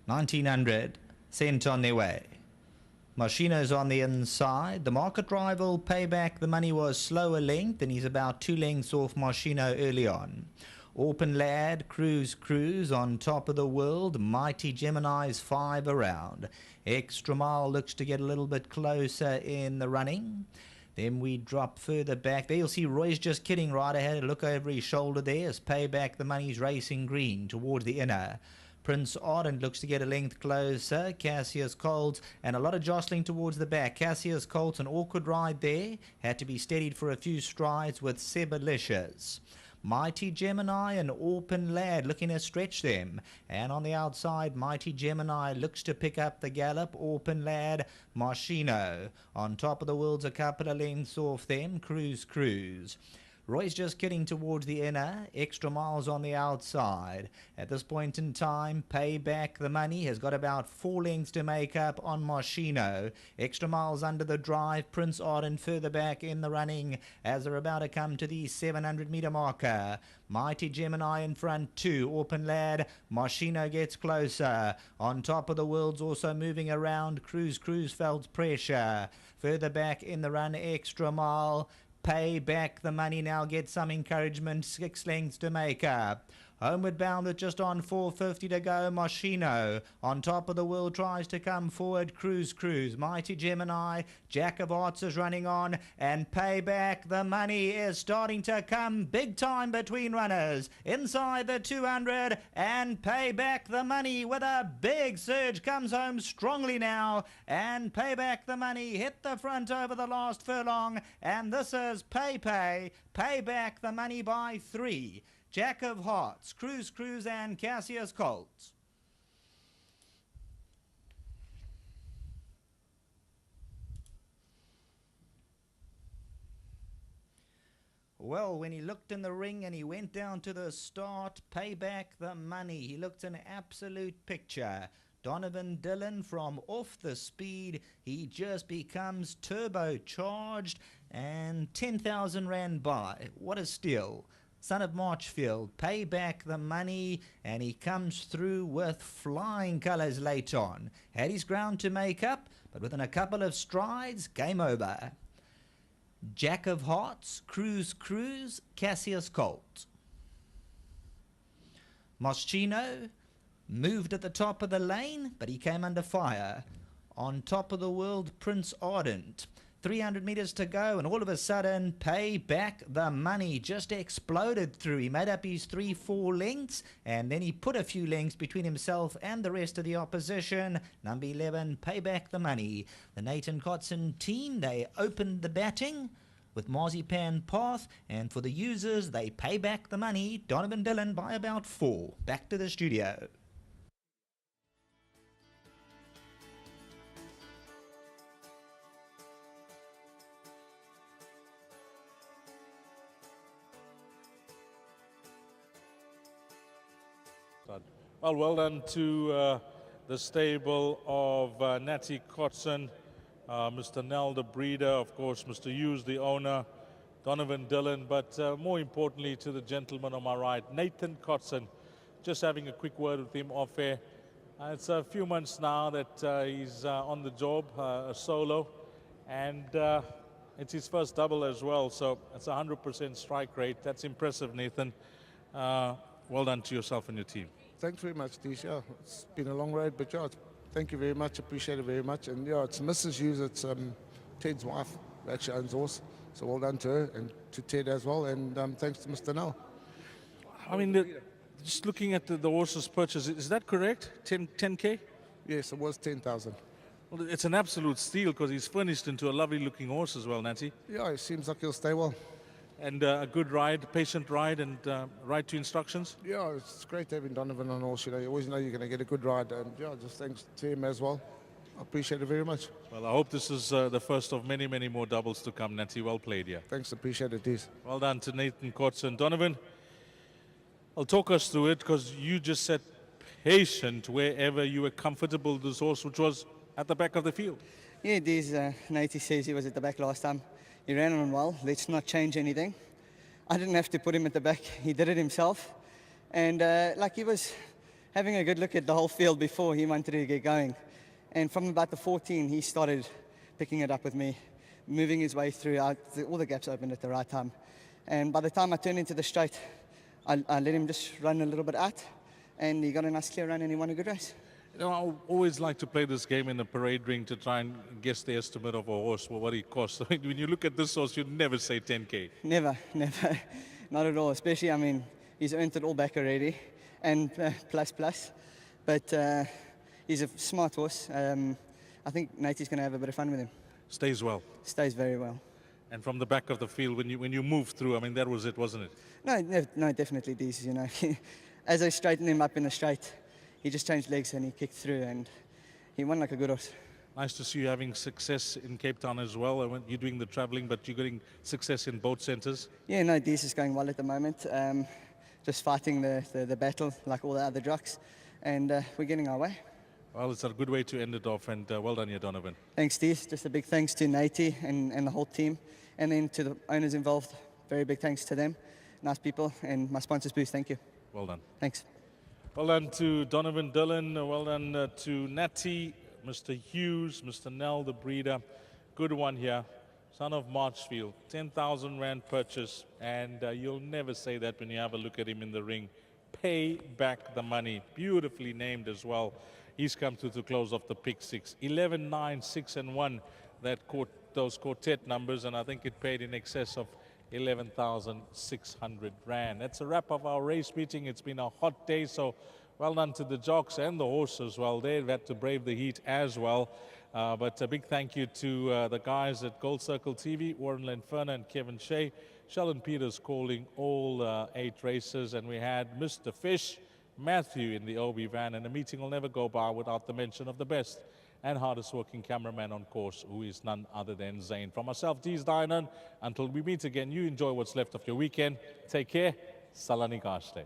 1900, sent on their way. Machino's on the inside. The market rival Payback the Money was slower length, and he's about 2 lengths off Machino early on. Open Lad, Cruise on top of the world. Mighty Gemini's 5 around. Extra Mile looks to get a little bit closer in the running. Then we drop further back. There you'll see Roy's Just Kidding right ahead. Look over his shoulder there as Payback the Money's racing green towards the inner. Prince Ardent looks to get a length closer. Cassius Colts, and a lot of jostling towards the back. Cassius Colts, an awkward ride there. Had to be steadied for a few strides with Sebelicious. Mighty Gemini and Open Lad looking to stretch them. And on the outside, Mighty Gemini looks to pick up the gallop. Open Lad, Machino. On top of the world's a couple of lengths off them. Cruise. Roy's Just Kidding towards the inner. Extra Miles on the outside. At this point in time, Payback the Money has got about 4 lengths to make up on Machino. Extra Miles under the drive. Prince Ardent further back in the running as they're about to come to the 700-meter marker. Mighty Gemini in front too. Open Lad. Machino gets closer. On top of the world's also moving around. Cruise felt pressure. Further back in the run, Extra Mile. Payback the Money now gets some encouragement, 6 lengths to make up. Homeward bound with just on 450 to go, Machino. On top of the world tries to come forward, Cruise. Mighty Gemini, Jack of Hearts is running on, and Payback the Money is starting to come big time between runners. Inside the 200, and Payback the Money with a big surge comes home strongly now, and Payback the Money hit the front over the last furlong, and this is Payback the Money by 3. Jack of Hearts, Cruise, and Cassius Colts. Well, when he looked in the ring and he went down to the start, Payback the Money, he looked an absolute picture. Donovan Dillon from off the speed, he just becomes turbocharged, and 10,000 ran by. What a steal. Son of Marchfield, Payback the Money, and he comes through with flying colours late on. Had his ground to make up, but within a couple of strides, game over. Jack of Hearts, Cruise, Cassius Colt. Machino moved at the top of the lane, but he came under fire. On top of the world, Prince Ardent. 300 meters to go, and all of a sudden, Payback the Money just exploded through. He made up his 3-4 lengths, and then he put a few lengths between himself and the rest of the opposition. Number 11, Payback the Money. The Nathan Kotson team, they opened the batting with Marzipan Path, and for the users, they pay back the money. Donovan Dillon by about 4. Back to the studio. Well done to the stable of Natty Kotson, Mr. Nell, the breeder, of course, Mr. Hughes, the owner, Donovan Dillon, but more importantly to the gentleman on my right, Nathan Kotson. Just having a quick word with him off air. It's a few months now that he's on the job, a solo, and it's his first double as well, so it's 100% strike rate. That's impressive, Nathan. Well done to yourself and your team. Thanks very much, Tish. Yeah, it's been a long road, but yeah, thank you very much. Appreciate it very much. And yeah, it's Mrs. Hughes. It's Ted's wife who actually owns the horse. So well done to her and to Ted as well. And thanks to Mr. Nell. I mean, just looking at the horse's purchase, is that correct? 10K? Yes, it was 10,000. Well, it's an absolute steal because he's furnished into a lovely looking horse as well, Nancy. Yeah, it seems like he'll stay well. And a good ride, patient ride, and ride to instructions? Yeah, it's great having Donovan on horse. You know, you always know you're going to get a good ride. And yeah, just thanks to him as well. I appreciate it very much. Well, I hope this is the first of many, many more doubles to come, Nancy. Well played, yeah. Thanks, appreciate it, Tish. Well done to Nathan Kotson. Donovan, I'll talk us through it because you just said patient wherever you were comfortable with this horse, which was at the back of the field. Yeah, Des, Nathan says he was at the back last time. He ran on well. Let's not change anything. I didn't have to put him at the back. He did it himself. And like he was having a good look at the whole field before he wanted to get going. And from about the 14, he started picking it up with me, moving his way through. All the gaps opened at the right time. And by the time I turned into the straight, I let him just run a little bit out, and he got a nice clear run and he won a good race. You know, I always like to play this game in the parade ring to try and guess the estimate of a horse, or what he costs. I mean, when you look at this horse, you'd never say 10K. Never, never, not at all. Especially, I mean, he's earned it all back already, and plus. But he's a smart horse. I think Natie's going to have a bit of fun with him. Stays well. Stays very well. And from the back of the field, when you moved through, I mean, that was it, wasn't it? No, definitely these, you know. As I straightened him up in the straight, he just changed legs and he kicked through, and he won like a good horse. Nice to see you having success in Cape Town as well. You're doing the traveling, but you're getting success in both centres. Yeah, no, Dees is going well at the moment. Just fighting the battle like all the other jocks, and we're getting our way. Well, it's a good way to end it off, and well done here, Donovan. Thanks, Dees. Just a big thanks to Natie and the whole team, and then to the owners involved. Very big thanks to them. Nice people, and my sponsors booth. Thank you. Well done. Thanks. Well done to Donovan Dillon. Well done to Natty, Mr. Hughes, Mr. Nell, the breeder. Good one here. Son of Marchfield. 10,000 Rand purchase. And you'll never say that when you have a look at him in the ring. Pay back the money. Beautifully named as well. He's come through to close off the pick 6. 11, 9, 6, and 1. Those quartet numbers. And I think it paid in excess of 11,600 Rand. That's a wrap of our race meeting. It's been a hot day, so well done to the jocks and the horses. Well, they've had to brave the heat as well. But a big thank you to the guys at Gold Circle TV, Warren Lenferna and Kevin Shea. Sheldon Peters calling all 8 races, and we had Mr. Fish, Matthew in the OB van, and the meeting will never go by without the mention of the best and hardest working cameraman on course, who is none other than Zane. From myself, Dees Dynan, until we meet again, you enjoy what's left of your weekend. Take care. Salani Kashte.